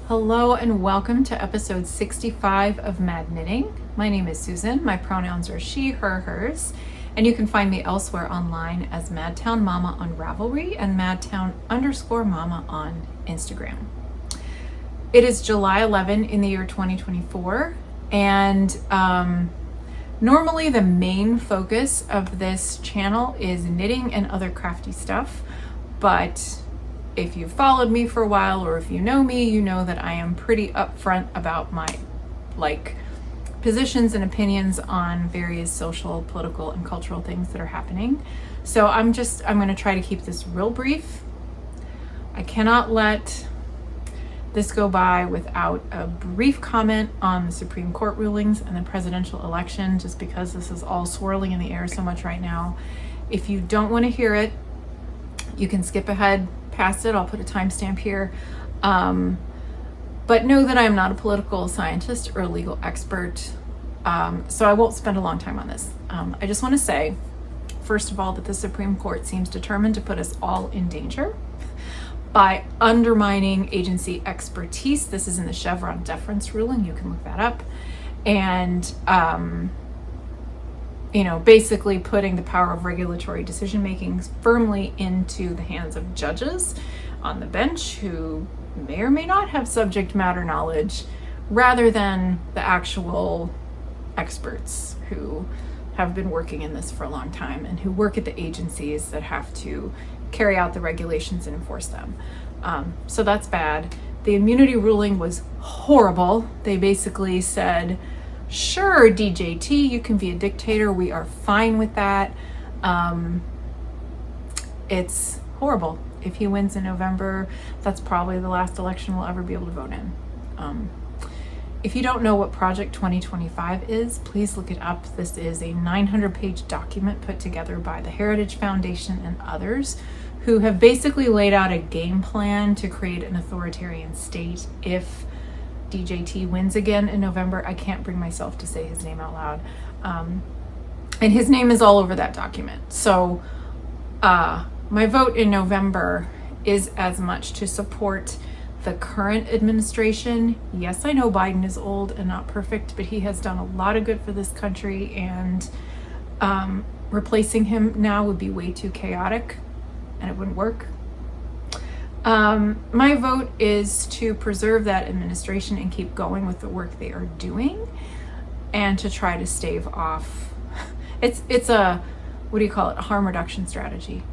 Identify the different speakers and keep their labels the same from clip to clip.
Speaker 1: Hello and welcome to episode 65 of Mad Knitting. My name is Susan. My pronouns are she, her, hers, and you can find me elsewhere online as madtownmama on Ravelry and madtown_mama on Instagram. It is July 11 in the year 2024, and normally the main focus of this channel is knitting and other crafty stuff, but if you've followed me for a while, or if you know me, you know that I am pretty upfront about my positions and opinions on various social, political, and cultural things that are happening. So I'm going to try to keep this real brief. I cannot let this go by without a brief comment on the Supreme Court rulings and the presidential election, just because this is all swirling in the air so much right now. If you don't want to hear it, you can skip ahead past it. I'll put a timestamp here. But know that I'm not a political scientist or a legal expert, so I won't spend a long time on this. I just want to say, first of all, that the Supreme Court seems determined to put us all in danger by undermining agency expertise. This is in the Chevron deference ruling. You can look that up. And basically putting the power of regulatory decision making firmly into the hands of judges on the bench who may or may not have subject matter knowledge, rather than the actual experts who have been working in this for a long time and who work at the agencies that have to carry out the regulations and enforce them. So that's bad. The immunity ruling was horrible. They basically said, sure, DJT, you can be a dictator. We are fine with that. It's horrible. If he wins in November, that's probably the last election we'll ever be able to vote in. If you don't know what Project 2025 is, please look it up. This is a 900-page document put together by the Heritage Foundation and others who have basically laid out a game plan to create an authoritarian state if DJT wins again in November. I can't bring myself to say his name out loud. And his name is all over that document. So my vote in November is as much to support the current administration. Yes, I know Biden is old and not perfect, but he has done a lot of good for this country, and replacing him now would be way too chaotic and it wouldn't work. My vote is to preserve that administration and keep going with the work they are doing, and to try to stave off. It's a, what do you call it? A harm reduction strategy.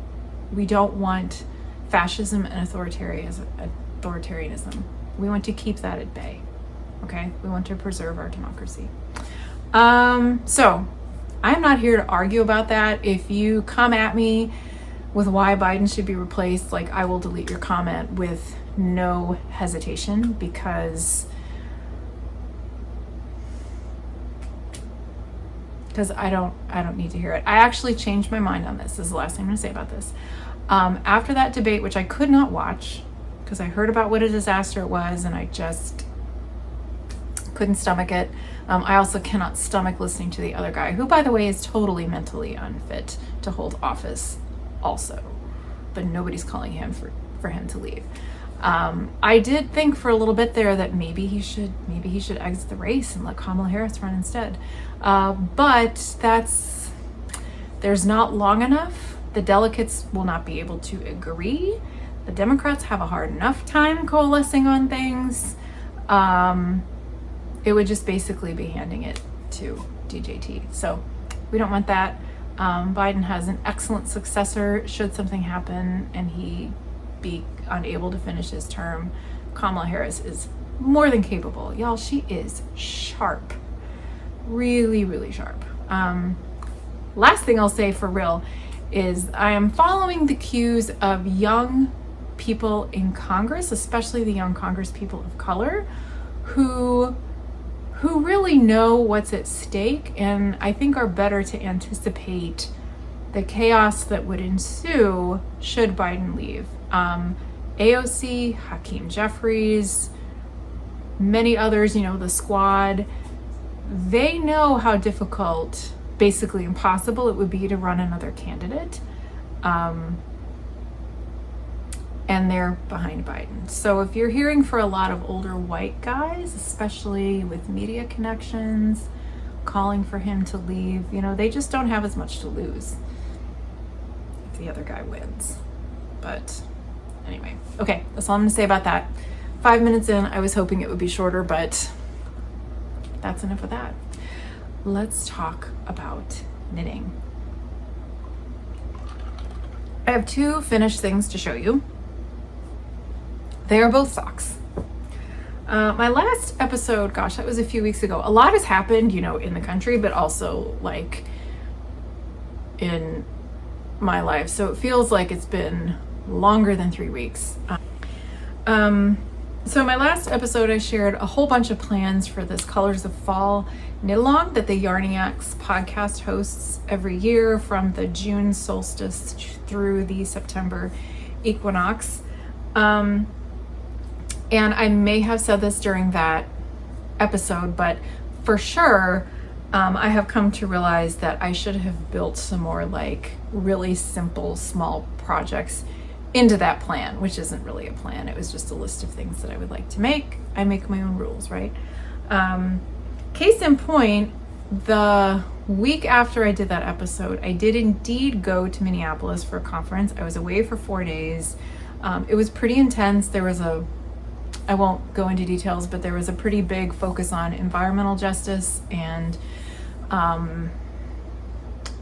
Speaker 1: We don't want fascism and authoritarianism. We want to keep that at bay. Okay? We want to preserve our democracy. So I'm not here to argue about that. If you come at me with why Biden should be replaced, I will delete your comment with no hesitation, because I don't need to hear it. I actually changed my mind on this. This is the last thing I'm going to say about this. After that debate, which I could not watch because I heard about what a disaster it was and I just couldn't stomach it. I also cannot stomach listening to the other guy, who, by the way, is totally mentally unfit to hold office also, but nobody's calling him for him to leave. I did think for a little bit there that maybe he should exit the race and let Kamala Harris run instead. But there's not long enough. The delegates will not be able to agree. The Democrats have a hard enough time coalescing on things. It would just basically be handing it to DJT. So we don't want that. Biden has an excellent successor should something happen and he be unable to finish his term. Kamala Harris is more than capable. Y'all, she is sharp. Really, really sharp. Last thing I'll say for real is I am following the cues of young people in Congress, especially the young Congress people of color, who really know what's at stake, and I think are better to anticipate the chaos that would ensue should Biden leave. AOC, Hakeem Jeffries, many others, the squad, they know how difficult, basically impossible, it would be to run another candidate. and they're behind Biden. So if you're hearing for a lot of older white guys, especially with media connections, calling for him to leave, you know, they just don't have as much to lose if the other guy wins. But anyway, okay, that's all I'm gonna say about that. 5 minutes in, I was hoping it would be shorter, but that's enough of that. Let's talk about knitting. I have two finished things to show you. They are both socks. My last episode, gosh, that was a few weeks ago. A lot has happened, you know, in the country, but also like in my life. So it feels like it's been longer than 3 weeks. So my last episode, I shared a whole bunch of plans for this Colors of Fall knit along that the Yarniacs podcast hosts every year from the June solstice through the September equinox. And I may have said this during that episode, but for sure, I have come to realize that I should have built some more like really simple, small projects into that plan, which isn't really a plan. It was just a list of things that I would like to make. I make my own rules, right? Case in point, the week after I did that episode, I did indeed go to Minneapolis for a conference. I was away for 4 days. It was pretty intense. I won't go into details, but there was a pretty big focus on environmental justice and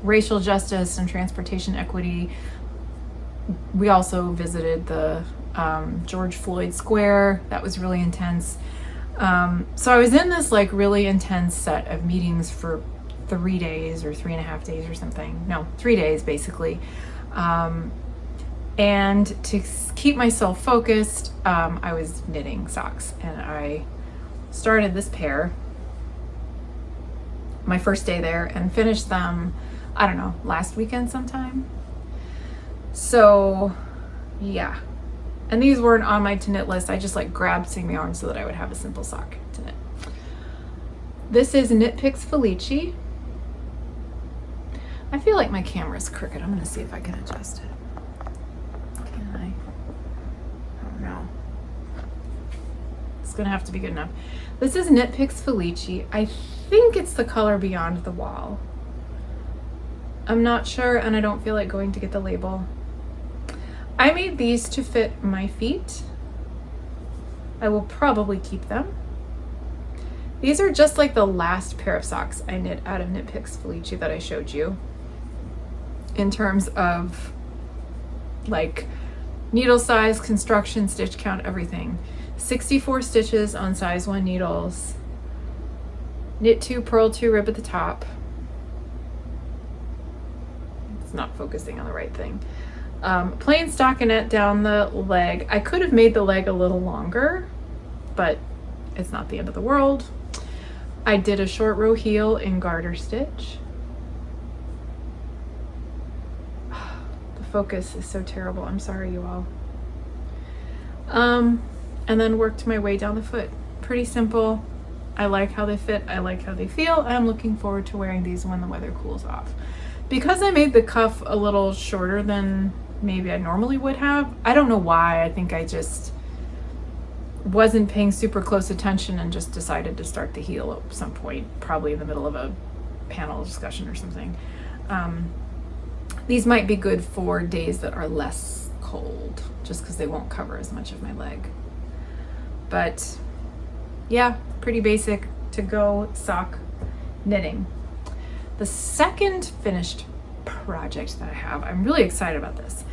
Speaker 1: racial justice and transportation equity. We also visited the George Floyd Square. That was really intense. So I was in this like really intense set of meetings for 3 days or 3.5 days or something. No, 3 days basically. And to keep myself focused, I was knitting socks, and I started this pair my first day there and finished them, I don't know, last weekend sometime. So yeah, and these weren't on my to knit list. I just like grabbed some yarn so that I would have a simple sock to knit. This is Knitpicks Felici. I feel like my camera's crooked. I'm gonna see if I can adjust it. Can I? I don't know. It's gonna have to be good enough. This is Knitpicks Felici. I think it's the color Beyond the Wall. I'm not sure, and I don't feel like going to get the label. I made these to fit my feet. I will probably keep them. These are just like the last pair of socks I knit out of Knitpicks Felici that I showed you in terms of like needle size, construction, stitch count, everything. 64 stitches on size 1 needles. Knit 2, purl 2, rib at the top. It's not focusing on the right thing. Plain stockinette down the leg. I could have made the leg a little longer, but it's not the end of the world. I did a short row heel in garter stitch. The focus is so terrible. I'm sorry, you all. And then worked my way down the foot. Pretty simple. I like how they fit. I like how they feel. I'm looking forward to wearing these when the weather cools off. Because I made the cuff a little shorter than maybe I normally would have, I don't know why. I think I just wasn't paying super close attention and just decided to start the heel at some point, probably in the middle of a panel discussion or something. These might be good for days that are less cold, just because they won't cover as much of my leg. But yeah, pretty basic to go sock knitting. The second finished project that I have, I'm really excited about this.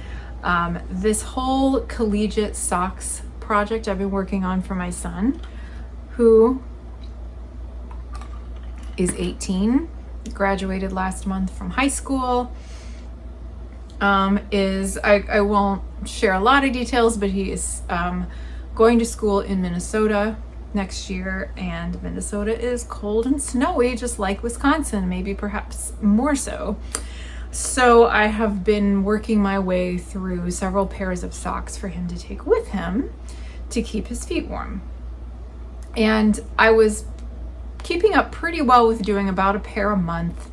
Speaker 1: This whole Collegiate Socks project I've been working on for my son, who is 18, graduated last month from high school. I won't share a lot of details, but he is going to school in Minnesota next year, and Minnesota is cold and snowy, just like Wisconsin, maybe perhaps more so. So I have been working my way through several pairs of socks for him to take with him to keep his feet warm. And I was keeping up pretty well with doing about a pair a month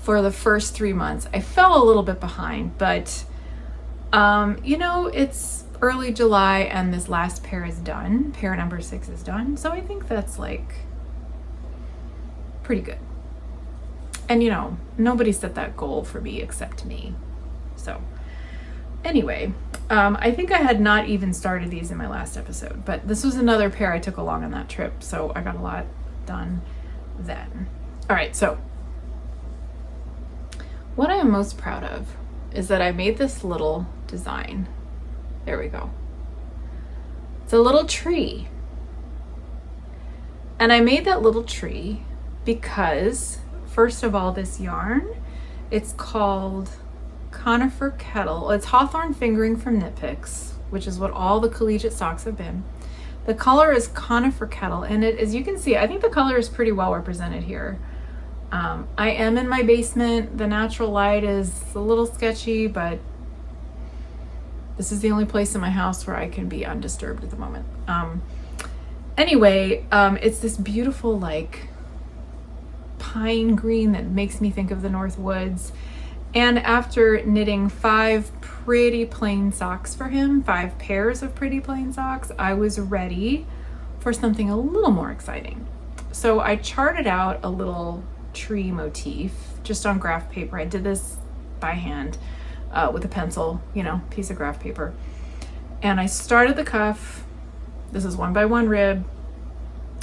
Speaker 1: for the first 3 months. I fell a little bit behind, but You know, it's early July and this last pair is done. Pair number 6 is done. So I think that's like pretty good. And you know, nobody set that goal for me except me. So anyway, I think I had not even started these in my last episode, but this was another pair I took along on that trip. So I got a lot done then. All right, so what I am most proud of is that I made this little design. There we go. It's a little tree. And I made that little tree because, first of all, this yarn, it's called Conifer Kettle. It's Hawthorne fingering from Knitpicks, which is what all the Collegiate Socks have been. The color is Conifer Kettle, and it, as you can see, I think the color is pretty well represented here. I am in my basement. The natural light is a little sketchy, but this is the only place in my house where I can be undisturbed at the moment. Anyway, it's this beautiful like pine green that makes me think of the North Woods. And after knitting 5 pretty plain socks for him, 5 pairs of pretty plain socks, I was ready for something a little more exciting. So I charted out a little tree motif just on graph paper. I did this by hand with a pencil, you know, piece of graph paper. And I started the cuff. This is 1 by 1 rib.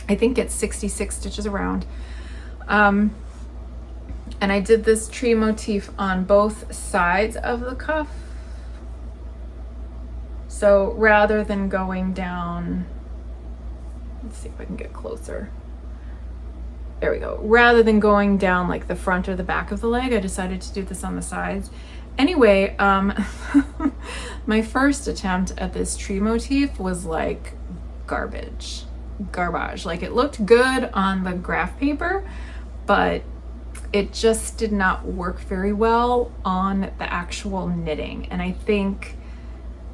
Speaker 1: I think it's 66 stitches around. And I did this tree motif on both sides of the cuff. So rather than going down, let's see if I can get closer. There we go. Rather than going down like the front or the back of the leg, I decided to do this on the sides. Anyway, my first attempt at this tree motif was like garbage. Like it looked good on the graph paper, but it just did not work very well on the actual knitting. And I think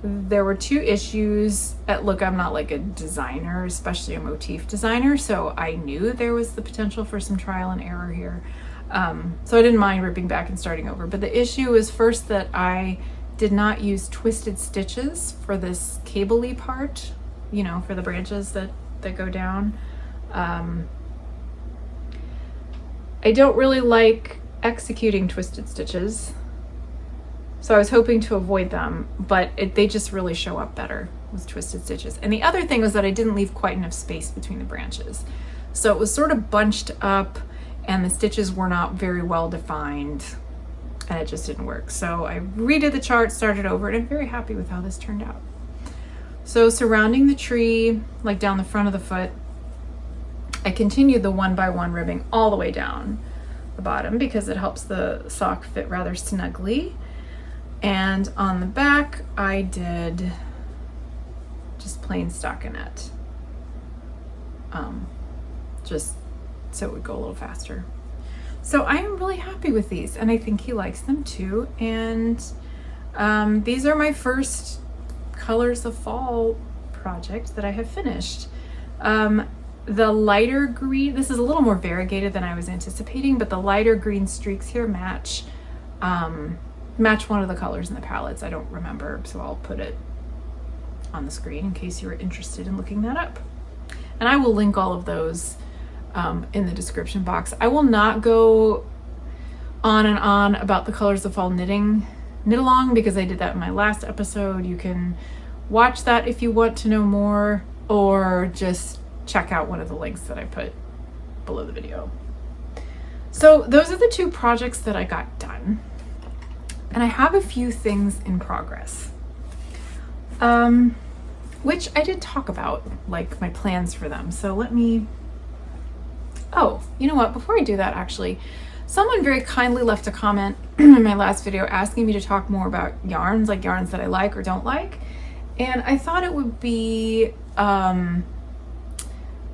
Speaker 1: there were 2 issues. Look, I'm not like a designer, especially a motif designer, so I knew there was the potential for some trial and error here. So I didn't mind ripping back and starting over. But the issue was first that I did not use twisted stitches for this cable-y part, you know, for the branches that go down. I don't really like executing twisted stitches, so I was hoping to avoid them, but they just really show up better with twisted stitches. And the other thing was that I didn't leave quite enough space between the branches. So it was sort of bunched up and the stitches were not very well defined and it just didn't work. So I redid the chart, started over, and I'm very happy with how this turned out. So surrounding the tree, like down the front of the foot, I continued the 1 by 1 ribbing all the way down the bottom because it helps the sock fit rather snugly. And on the back, I did just plain stockinette, just so it would go a little faster. So I am really happy with these, and I think he likes them too. And these are my first Colors of Fall project that I have finished. The lighter green, this is a little more variegated than I was anticipating, but the lighter green streaks here match one of the colors in the palettes. I don't remember, so I'll put it on the screen in case you were interested in looking that up. And I will link all of those in the description box. I will not go on and on about the Colors of Fall knit along because I did that in my last episode. You can watch that if you want to know more, or just check out one of the links that I put below the video. So those are the 2 projects that I got done. And I have a few things in progress, which I did talk about, like my plans for them. So let me, oh, you know what? Before I do that, actually, someone very kindly left a comment in my last video asking me to talk more about yarns, like yarns that I like or don't like. And I thought it would be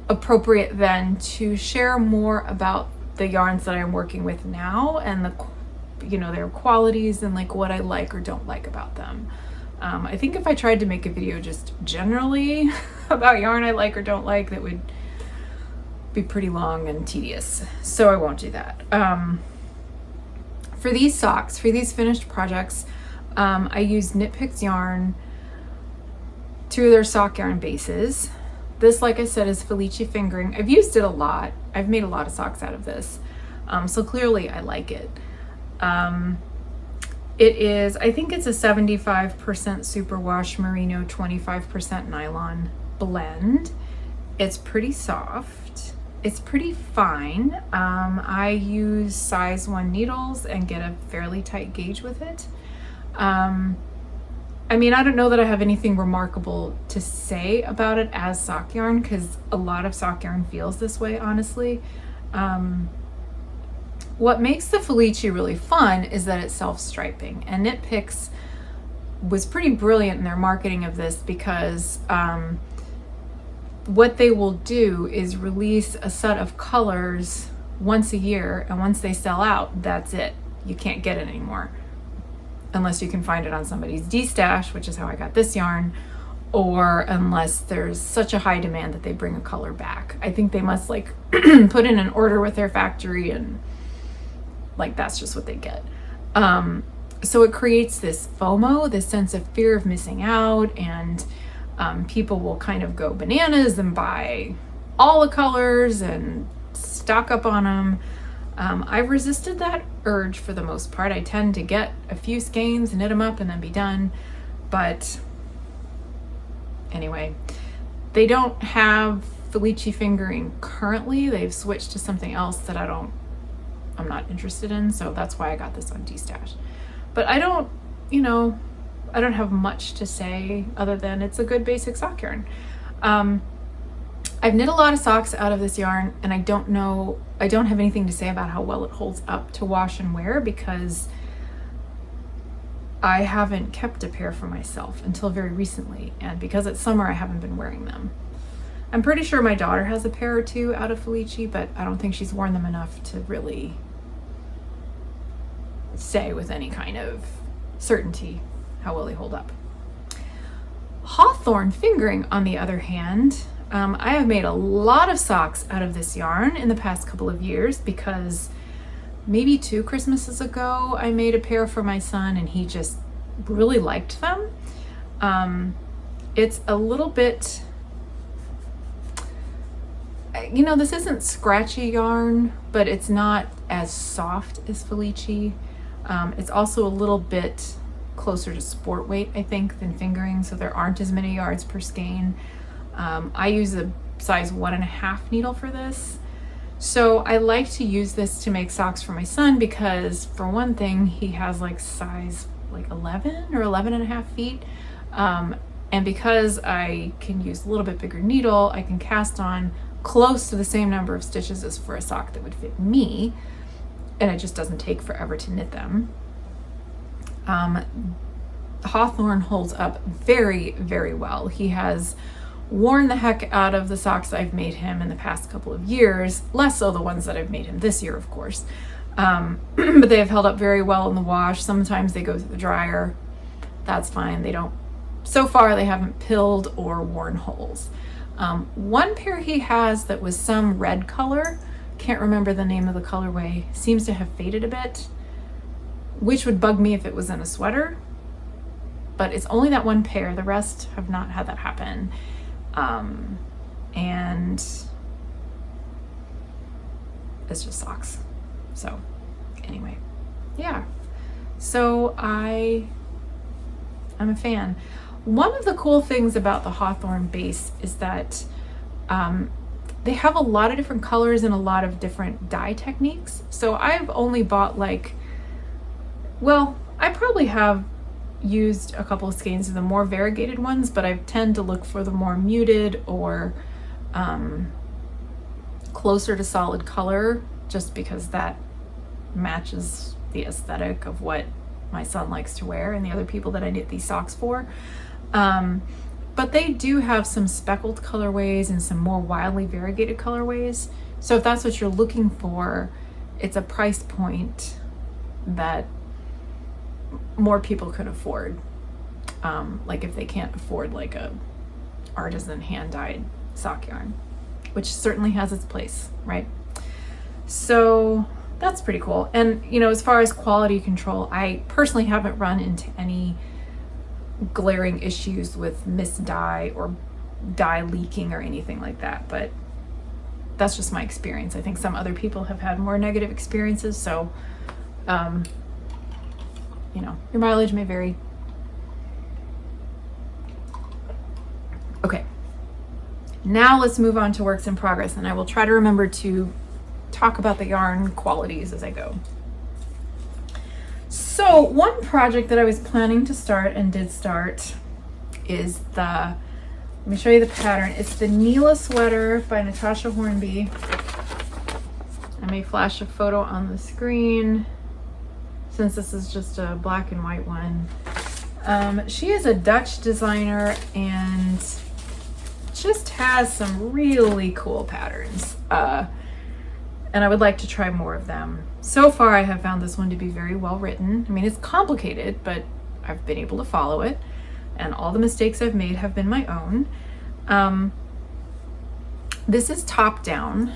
Speaker 1: appropriate then to share more about the yarns that I'm working with now and the, you know, their qualities and like what I like or don't like about them. I think if I tried to make a video just generally about yarn I like or don't like, that would be pretty long and tedious, so I won't do that. For these socks, for these finished projects, I use Knitpicks yarn, 2 of their sock yarn bases. This, like I said, is Felici fingering. I've used it a lot. I've made a lot of socks out of this. So clearly I like it. It is, I think it's a 75% superwash merino, 25% nylon blend. It's pretty soft. It's pretty fine. I use size 1 needles and get a fairly tight gauge with it. I mean, I don't know that I have anything remarkable to say about it as sock yarn, because a lot of sock yarn feels this way, honestly. What makes the Felici really fun is that it's self-striping, and Knitpicks was pretty brilliant in their marketing of this, because what they will do is release a set of colors once a year, and once they sell out, that's it. You can't get it anymore unless you can find it on somebody's D-stash, which is how I got this yarn, or unless there's such a high demand that they bring a color back. I think they must like put in an order with their factory, and like that's just what they get. So it creates this FOMO, this sense of fear of missing out, and people will kind of go bananas and buy all the colors and stock up on them. I've resisted that urge for the most part. I tend to get a few skeins, knit them up, and then be done. But anyway, they don't have Felici fingering currently. They've switched to something else that I'm not interested in, so that's why I got this on D-stash. But I don't have much to say other than it's a good basic sock yarn. I've knit a lot of socks out of this yarn, and I don't have anything to say about how well it holds up to wash and wear, because I haven't kept a pair for myself until very recently, and because it's summer, I haven't been wearing them. I'm pretty sure my daughter has a pair or 2 out of Felici, but I don't think she's worn them enough to really say with any kind of certainty how well they hold up. Hawthorne fingering, on the other hand, I have made a lot of socks out of this yarn in the past couple of years, because maybe 2 Christmases ago I made a pair for my son and he just really liked them. It's a little bit, this isn't scratchy yarn, but it's not as soft as Felici. It's also a little bit closer to sport weight, I think, than fingering, so there aren't as many yards per skein. I use a size 1.5 needle for this. So I like to use this to make socks for my son, because for one thing, he has like size 11 or 11.5 feet. And because I can use a little bit bigger needle, I can cast on close to the same number of stitches as for a sock that would fit me. And it just doesn't take forever to knit them. Hawthorne holds up very, very well. He has worn the heck out of the socks I've made him in the past couple of years, less so the ones that I've made him this year, of course. But they have held up very well in the wash. Sometimes they go through the dryer. That's fine. So far they haven't pilled or worn holes. One pair he has that was some red color, can't remember the name of the colorway, seems to have faded a bit, which would bug me if it was in a sweater. But it's only that one pair. The rest have not had that happen. And it's just socks. So anyway, yeah. So I'm a fan. One of the cool things about the Hawthorne base is that they have a lot of different colors and a lot of different dye techniques. So I've only bought I probably have used a couple of skeins of the more variegated ones, but I tend to look for the more muted or closer to solid color, just because that matches the aesthetic of what my son likes to wear and the other people that I knit these socks for. But they do have some speckled colorways and some more wildly variegated colorways. So if that's what you're looking for, it's a price point that more people could afford. Like if they can't afford like a artisan hand-dyed sock yarn, which certainly has its place, right? So that's pretty cool. And, you know, as far as quality control, I personally haven't run into any glaring issues with misdye or dye leaking or anything like that, but that's just my experience. I think some other people have had more negative experiences, so you know, your mileage may vary. Okay, now let's move on to works in progress, and I will try to remember to talk about the yarn qualities as I go. So one project that I was planning to start and did start is let me show you the pattern. It's the Neela Sweater by Natasha Hornby. I may flash a photo on the screen since this is just a black and white one. She is a Dutch designer and just has some really cool patterns. And I would like to try more of them. So far, I have found this one to be very well written. I mean, it's complicated, but I've been able to follow it. And all the mistakes I've made have been my own. This is top down.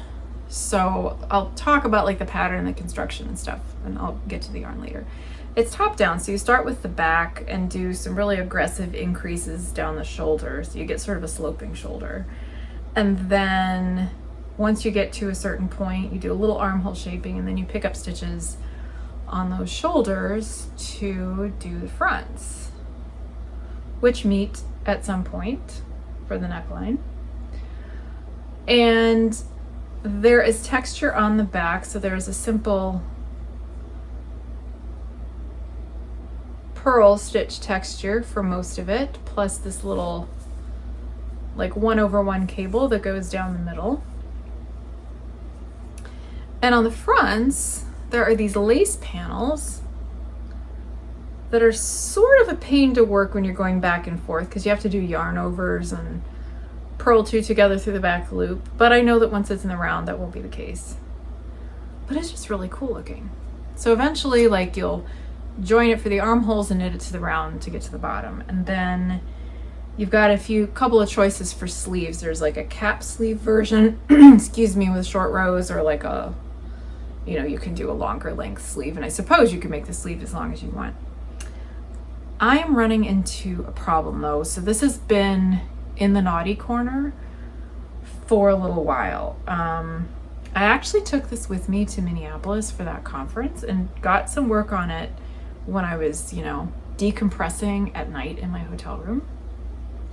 Speaker 1: So I'll talk about like the pattern and the construction and stuff, and I'll get to the yarn later. It's top down, so you start with the back and do some really aggressive increases down the shoulder. So you get sort of a sloping shoulder. And then once you get to a certain point, you do a little armhole shaping, and then you pick up stitches on those shoulders to do the fronts, which meet at some point for the neckline. And there is texture on the back, so there's a simple purl stitch texture for most of it, plus this little like 1/1 cable that goes down the middle. And on the fronts, there are these lace panels that are sort of a pain to work when you're going back and forth, because you have to do yarn overs and purl two together through the back loop. But I know that once it's in the round, that won't be the case. But it's just really cool looking. So eventually, like, you'll join it for the armholes and knit it to the round to get to the bottom. And then you've got couple of choices for sleeves. There's like a cap sleeve version, excuse me, with short rows, or like a, you know, you can do a longer length sleeve. And I suppose you can make the sleeve as long as you want. I am running into a problem though. So this has been in the naughty corner for a little while. I actually took this with me to Minneapolis for that conference and got some work on it when I was, you know, decompressing at night in my hotel room.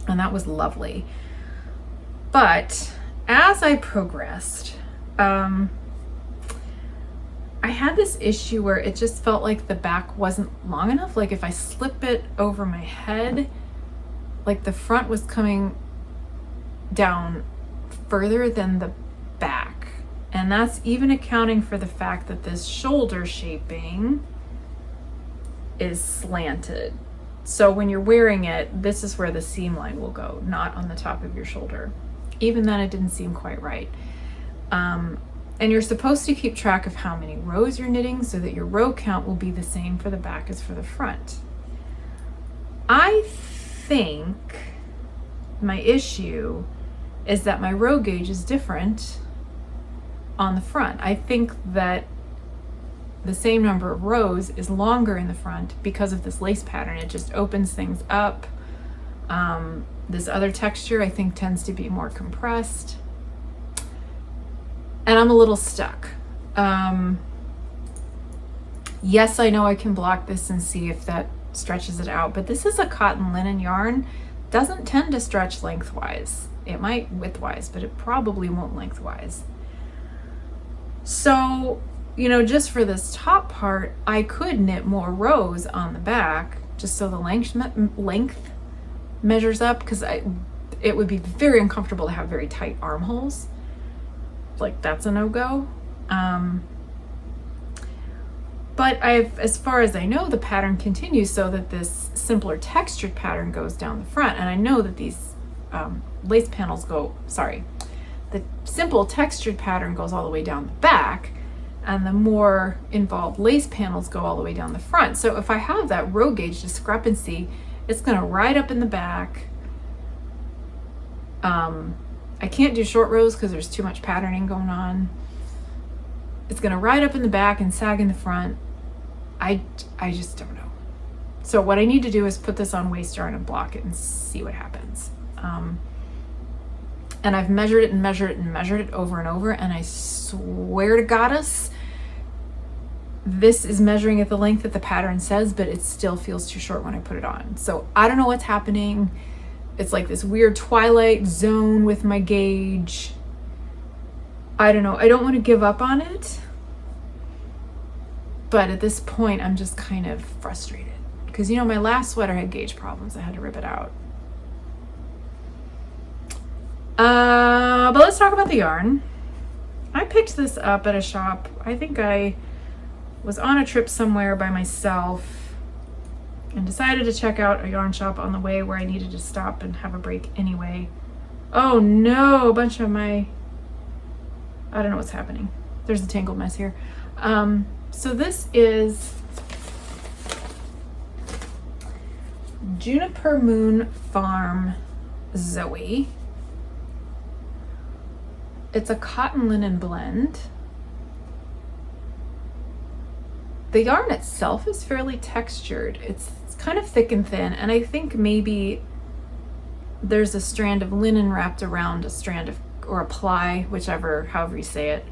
Speaker 1: And that was lovely. But as I progressed, I had this issue where it just felt like the back wasn't long enough. Like if I slip it over my head, like the front was coming down further than the back. And that's even accounting for the fact that this shoulder shaping is slanted. So when you're wearing it, this is where the seam line will go, not on the top of your shoulder. Even then, it didn't seem quite right. And you're supposed to keep track of how many rows you're knitting so that your row count will be the same for the back as for the front. I think my issue is that my row gauge is different on the front. I think that the same number of rows is longer in the front because of this lace pattern. It just opens things up. This other texture I think tends to be more compressed. And I'm a little stuck. Yes, I know I can block this and see if that stretches it out, but this is a cotton linen yarn. Doesn't tend to stretch lengthwise. It might widthwise, but it probably won't lengthwise. So, you know, just for this top part, I could knit more rows on the back just so the length measures up, because it would be very uncomfortable to have very tight armholes. Like that's a no-go. But as far as I know, the pattern continues so that this simpler textured pattern goes down the front. And I know that these lace panels the simple textured pattern goes all the way down the back, and the more involved lace panels go all the way down the front. So if I have that row gauge discrepancy, it's gonna ride up in the back. I can't do short rows because there's too much patterning going on. It's gonna ride up in the back and sag in the front. I just don't know. So what I need to do is put this on waste yarn and block it and see what happens. And I've measured it and measured it and measured it over and over, and I swear to goddess, this is measuring at the length that the pattern says, but it still feels too short when I put it on. So I don't know what's happening. It's like this weird twilight zone with my gauge. I don't know. I don't want to give up on it. But at this point, I'm just kind of frustrated. Because, you know, my last sweater had gauge problems. I had to rip it out. But let's talk about the yarn. I picked this up at a shop. I think I was on a trip somewhere by myself and decided to check out a yarn shop on the way where I needed to stop and have a break anyway. Oh no, a bunch of my, I don't know what's happening. There's a tangled mess here. So this is Juniper Moon Farm Zooey. It's a cotton linen blend. The yarn itself is fairly textured. It's kind of thick and thin, and I think maybe there's a strand of linen wrapped around a strand of, or a ply, whichever, however you say it.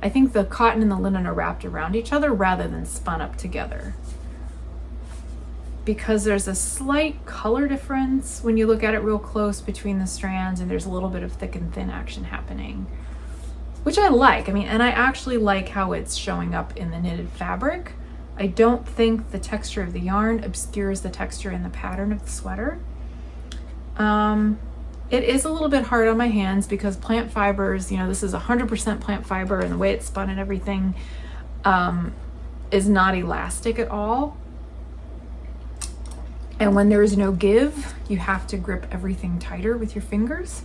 Speaker 1: I think the cotton and the linen are wrapped around each other rather than spun up together. Because there's a slight color difference when you look at it real close between the strands, and there's a little bit of thick and thin action happening, which I like. I mean, and I actually like how it's showing up in the knitted fabric. I don't think the texture of the yarn obscures the texture in the pattern of the sweater. It is a little bit hard on my hands because plant fibers, you know, this is 100% plant fiber, and the way it's spun and everything is not elastic at all. And when there is no give, you have to grip everything tighter with your fingers.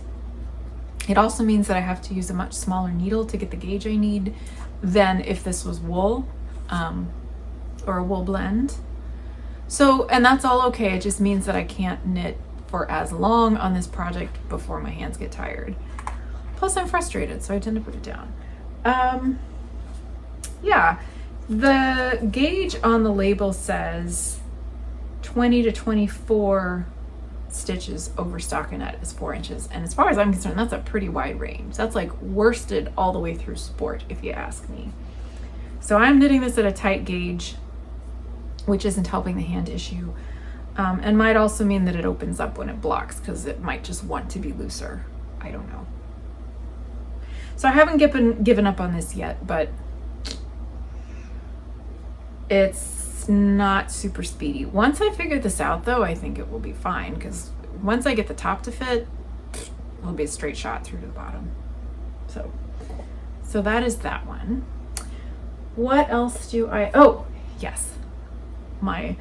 Speaker 1: It also means that I have to use a much smaller needle to get the gauge I need than if this was wool or a wool blend. So, and that's all okay. It just means that I can't knit for as long on this project before my hands get tired. Plus I'm frustrated, so I tend to put it down. Yeah, the gauge on the label says 20 to 24 stitches over stockinette is 4 inches. And as far as I'm concerned, that's a pretty wide range. That's like worsted all the way through sport, if you ask me. So I'm knitting this at a tight gauge, which isn't helping the hand issue. And might also mean that it opens up when it blocks because it might just want to be looser. I don't know. So I haven't given up on this yet, but it's not super speedy. Once I figure this out though, I think it will be fine because once I get the top to fit, it'll be a straight shot through to the bottom. So that is that one. What else do I, oh yes, my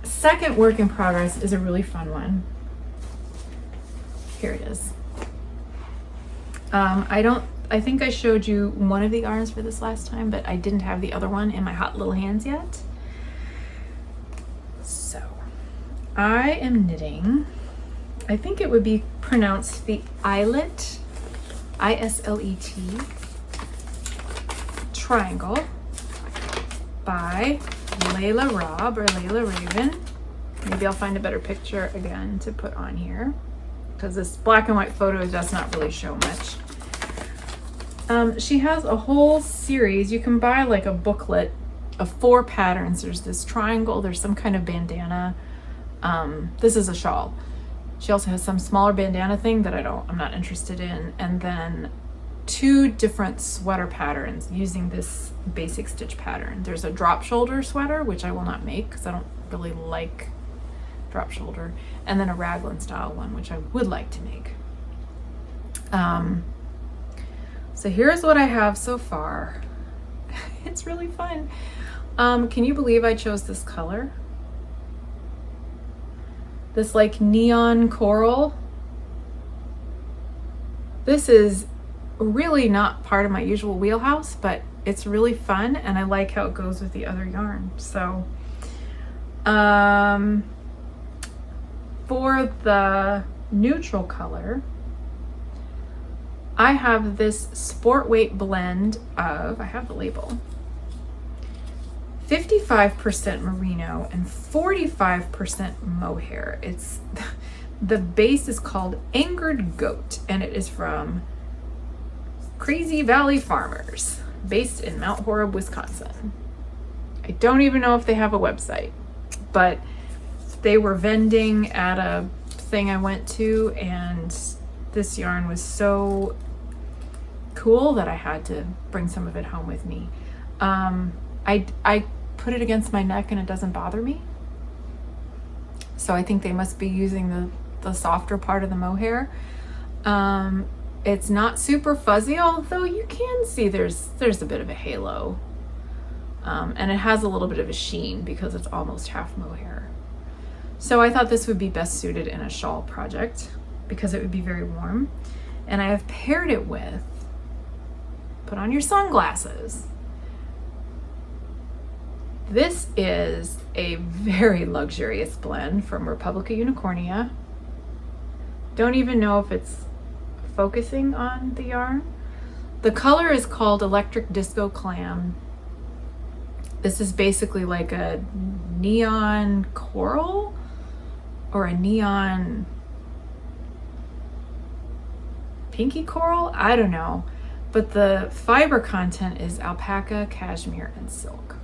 Speaker 1: second work in progress is a really fun one. Here it is. I think I showed you one of the yarns for this last time, but I didn't have the other one in my hot little hands yet. So I am knitting, I think it would be pronounced the Islet, I-S-L-E-T, triangle by Layla Robb or Layla Raven. Maybe I'll find a better picture again to put on here because this black and white photo does not really show much. She has a whole series. You can buy like a booklet of 4 patterns. There's this triangle, there's some kind of bandana. This is a shawl. She also has some smaller bandana thing that I'm not interested in. And then 2 different sweater patterns using this basic stitch pattern. There's a drop shoulder sweater, which I will not make because I don't really like drop shoulder. And then a raglan style one, which I would like to make. So here's what I have so far. It's really fun. Can you believe I chose this color? This like neon coral. This is really not part of my usual wheelhouse, but it's really fun and I like how it goes with the other yarn. So for the neutral color, I have this sport weight blend of, I have the label, 55% merino and 45% mohair. It's, the base is called Angered Goat, and it is from Crazy Valley Farmers, based in Mount Horeb, Wisconsin. I don't even know if they have a website, but they were vending at a thing I went to, and this yarn was so cool that I had to bring some of it home with me. I put it against my neck and it doesn't bother me. So I think they must be using the softer part of the mohair. It's not super fuzzy, although you can see there's a bit of a halo. And it has a little bit of a sheen because it's almost half mohair. So I thought this would be best suited in a shawl project because it would be very warm. And I have paired it with, put on your sunglasses. This is a very luxurious blend from Republica Unicornia. Don't even know if it's focusing on the yarn. The color is called Electric Disco Clam. This is basically like a neon coral or a neon pinky coral. I don't know. But the fiber content is alpaca, cashmere, and silk.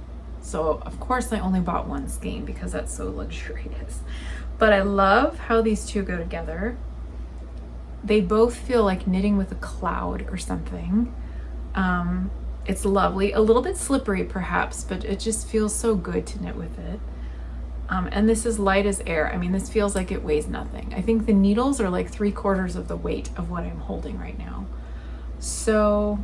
Speaker 1: So of course I only bought one skein because that's so luxurious. But I love how these two go together. They both feel like knitting with a cloud or something. It's lovely, a little bit slippery perhaps, but it just feels so good to knit with it. And this is light as air. I mean, this feels like it weighs nothing. I think the needles are like 3/4 of the weight of what I'm holding right now. So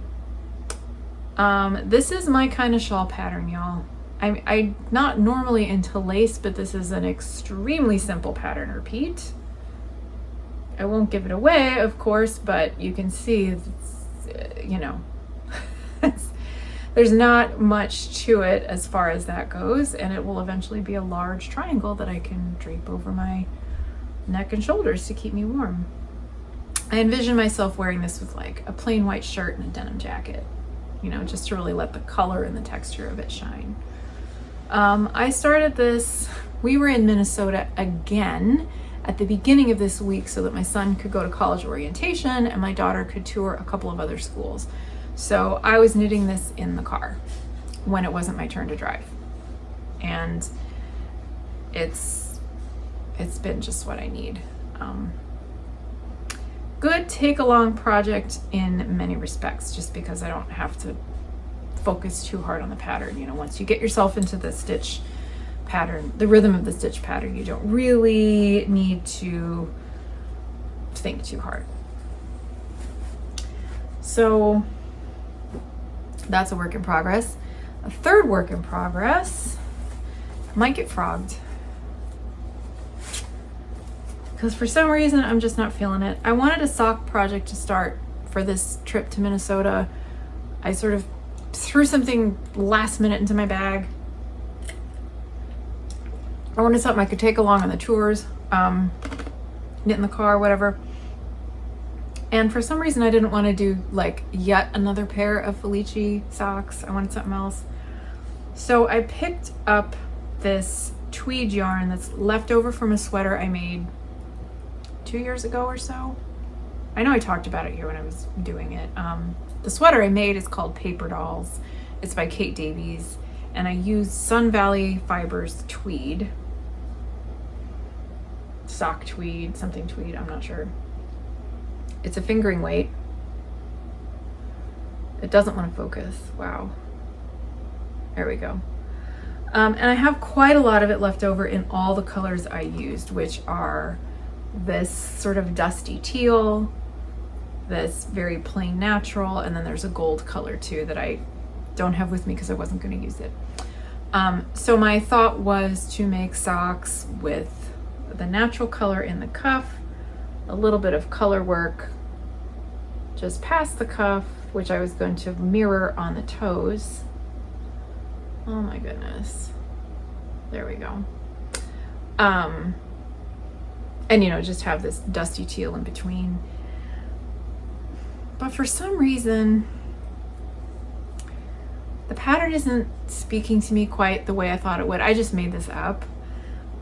Speaker 1: this is my kind of shawl pattern, y'all. I'm not normally into lace, but this is an extremely simple pattern. Repeat. I won't give it away, of course, but you can see, you know, there's not much to it as far as that goes, and it will eventually be a large triangle that I can drape over my neck and shoulders to keep me warm. I envision myself wearing this with like a plain white shirt and a denim jacket, you know, just to really let the color and the texture of it shine. I started this, we were in Minnesota again at the beginning of this week so that my son could go to college orientation and my daughter could tour a couple of other schools. So I was knitting this in the car when it wasn't my turn to drive. And it's been just what I need. Good take-along project in many respects, just because I don't have to focus too hard on the pattern. You know, once you get yourself into the stitch pattern, the rhythm of the stitch pattern, you don't really need to think too hard. So that's a work in progress. A third work in progress might get frogged, because for some reason I'm just not feeling it. I wanted a sock project to start for this trip to Minnesota. I sort of threw something last minute into my bag. I wanted something I could take along on the tours, knit in the car, whatever. And for some reason I didn't want to do like yet another pair of Felici socks. I wanted something else. So I picked up this tweed yarn that's left over from a sweater I made 2 years ago or so. I know I talked about it here when I was doing it. The sweater I made is called Paper Dolls. It's by Kate Davies, and I used Sun Valley Fibers tweed. Sock tweed, something tweed, I'm not sure. It's a fingering weight. It doesn't want to focus. Wow. There we go. And I have quite a lot of it left over in all the colors I used, which are this sort of dusty teal, this very plain natural, and then there's a gold color too that I don't have with me because I wasn't going to use it. So my thought was to make socks with the natural color in the cuff, a little bit of color work just past the cuff, which I was going to mirror on the toes. Oh my goodness. There we go. And you know, just have this dusty teal in between. but for some reason, the pattern isn't speaking to me quite the way I thought it would. I just made this up.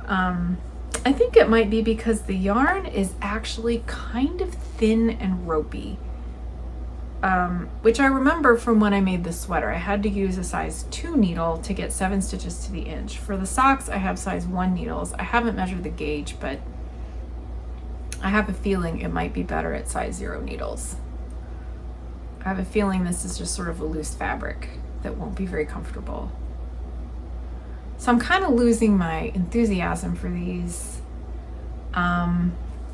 Speaker 1: I think it might be because the yarn is actually kind of thin and ropey, which I remember from when I made this sweater. I had to use a size 2 needle to get 7 stitches to the inch. For the socks, I have size 1 needles. I haven't measured the gauge, but I have a feeling it might be better at size 0 needles. I have a feeling this is just sort of a loose fabric that won't be very comfortable. So I'm kind of losing my enthusiasm for these. And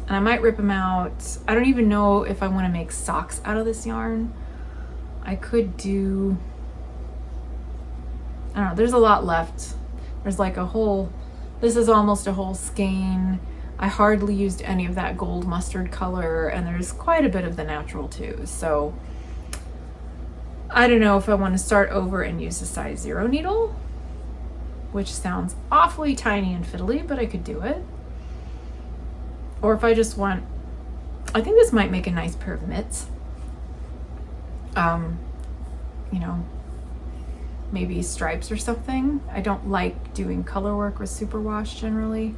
Speaker 1: I might rip them out. I don't even know if I want to make socks out of this yarn. I could do, I don't know, there's a lot left. There's like a whole, this is almost a whole skein. I hardly used any of that gold mustard color, and there's quite a bit of the natural too. So I don't know if I want to start over and use a size 0 needle, which sounds awfully tiny and fiddly, but I could do it. Or if I just want, I think this might make a nice pair of mitts. You know, maybe stripes or something. I don't like doing color work with superwash generally.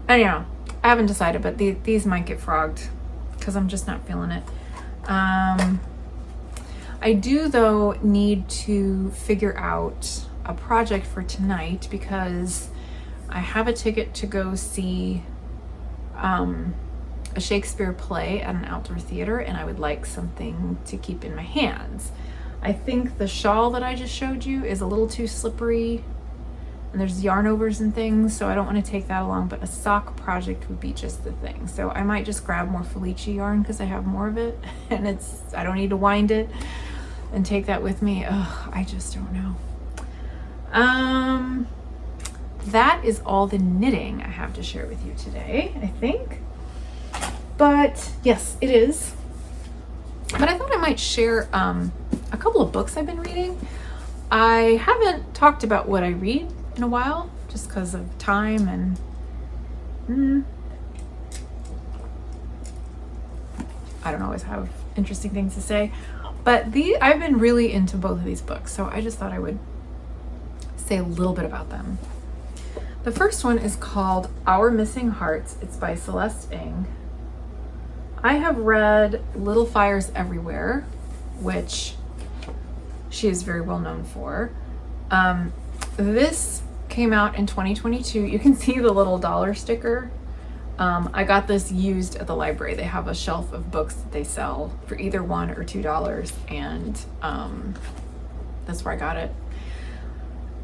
Speaker 1: Anyhow, I haven't decided, but these might get frogged because I'm just not feeling it. I do, though, need to figure out a project for tonight because I have a ticket to go see a Shakespeare play at an outdoor theater, and I would like something to keep in my hands. I think the shawl that I just showed you is a little too slippery, and there's yarn overs and things, so I don't want to take that along, but a sock project would be just the thing. So I might just grab more Felici yarn because I have more of it, and I don't need to wind it and take that with me. Ugh, I just don't know. That is all the knitting I have to share with you today, I think. But yes, it is. But I thought I might share a couple of books I've been reading. I haven't talked about what I read in a while, just because of time and I don't always have interesting things to say. But I've been really into both of these books, so I just thought I would say a little bit about them. The first one is called Our Missing Hearts. It's by Celeste Ng. I have read Little Fires Everywhere, which she is very well known for. This came out in 2022. You can see the little dollar sticker. I got this used at the library. They have a shelf of books that they sell for either $1 or $2, and that's where I got it.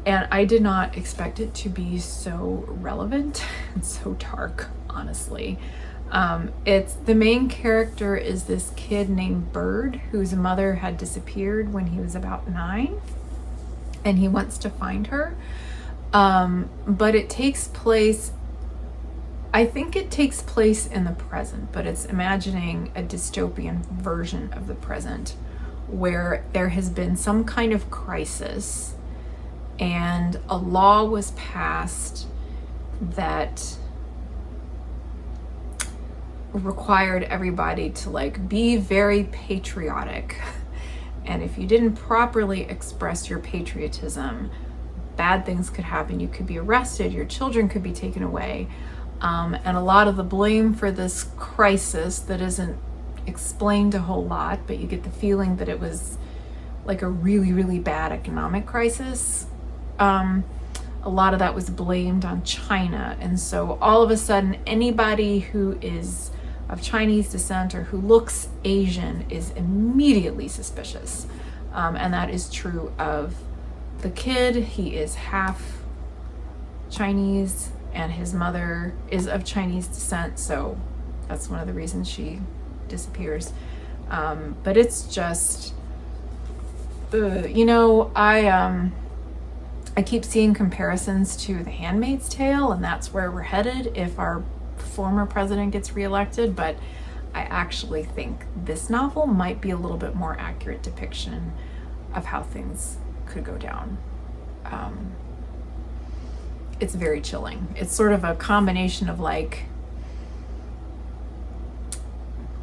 Speaker 1: And I did not expect it to be so relevant and so dark, honestly. The main character is this kid named Bird, whose mother had disappeared when he was about 9, and he wants to find her. But it takes place, I think it takes place in the present, but it's imagining a dystopian version of the present where there has been some kind of crisis and a law was passed that required everybody to like be very patriotic, and if you didn't properly express your patriotism, bad things could happen. You could be arrested, your children could be taken away, and a lot of the blame for this crisis that isn't explained a whole lot, but you get the feeling that it was like a really, really bad economic crisis. A lot of that was blamed on China, and so all of a sudden anybody who is of Chinese descent or who looks Asian is immediately suspicious. And that is true of the kid. He is half Chinese and his mother is of Chinese descent, so that's one of the reasons she disappears. But it's just, you know, I keep seeing comparisons to The Handmaid's Tale, and that's where we're headed if our former president gets reelected, but I actually think this novel might be a little bit more accurate depiction of how things could go down. It's very chilling. It's sort of a combination of like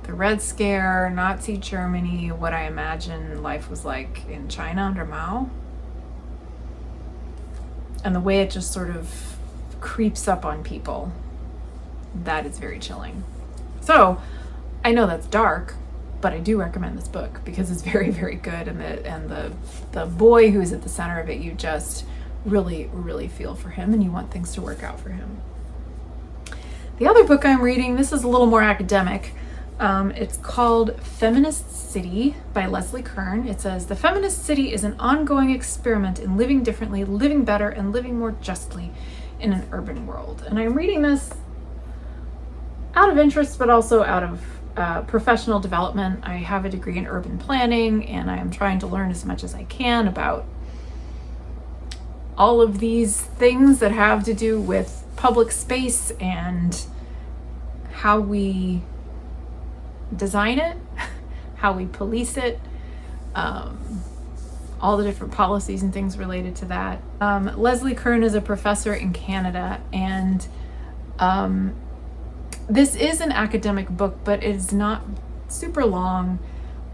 Speaker 1: the Red Scare, Nazi Germany, what I imagine life was like in China under Mao. And the way it just sort of creeps up on people, that is very chilling. So I know that's dark, but I do recommend this book because it's very, very good. And the boy who's at the center of it, you just really, really feel for him and you want things to work out for him. The other book I'm reading, this is a little more academic. It's called Feminist City by Leslie Kern. It says, the feminist city is an ongoing experiment in living differently, living better, and living more justly in an urban world. And I'm reading this out of interest, but also out of professional development. I have a degree in urban planning, and I am trying to learn as much as I can about all of these things that have to do with public space and how we design it, how we police it, all the different policies and things related to that. Leslie Kern is a professor in Canada, and this is an academic book, but it's not super long.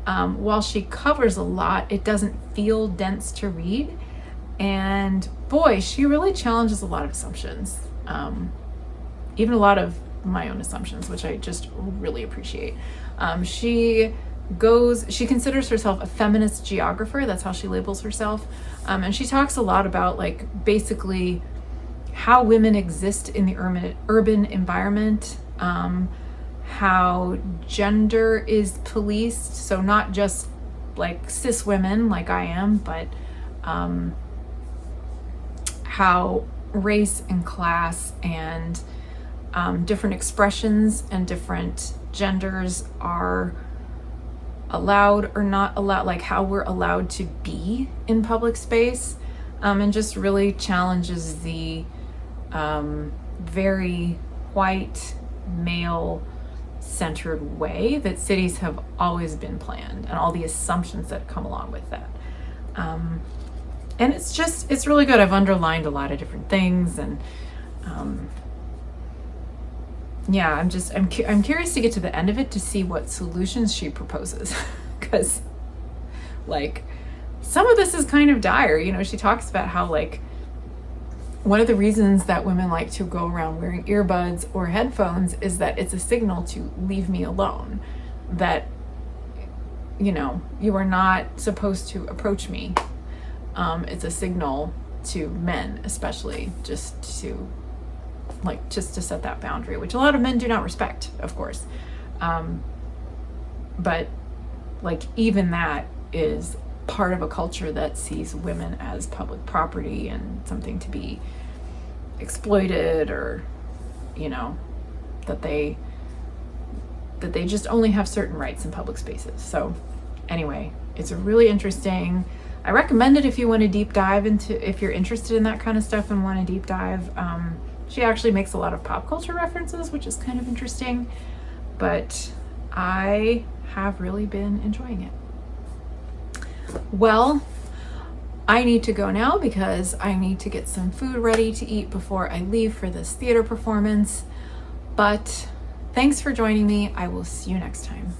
Speaker 1: While she covers a lot, it doesn't feel dense to read. And boy, she really challenges a lot of assumptions. Even a lot of my own assumptions, which I just really appreciate. She considers herself a feminist geographer. That's how she labels herself. And she talks a lot about like basically how women exist in the urban environment, how gender is policed. So not just like cis women like I am, but how race and class and different expressions and different genders are allowed or not allowed, like how we're allowed to be in public space, and just really challenges the very white, male-centered way that cities have always been planned and all the assumptions that come along with that. And it's really good. I've underlined a lot of different things, and yeah, I'm curious to get to the end of it to see what solutions she proposes, because like some of this is kind of dire. You know, she talks about how like one of the reasons that women like to go around wearing earbuds or headphones is that it's a signal to leave me alone, that, you know, you are not supposed to approach me. It's a signal to men, especially, just to set that boundary, which a lot of men do not respect, of course. But like even that is part of a culture that sees women as public property and something to be exploited, or, you know, that they just only have certain rights in public spaces. So anyway, it's a really interesting. I recommend it if you want to deep dive if you're interested in that kind of stuff and want to deep dive. She actually makes a lot of pop culture references, which is kind of interesting, but I have really been enjoying it. Well, I need to go now because I need to get some food ready to eat before I leave for this theater performance. But thanks for joining me. I will see you next time.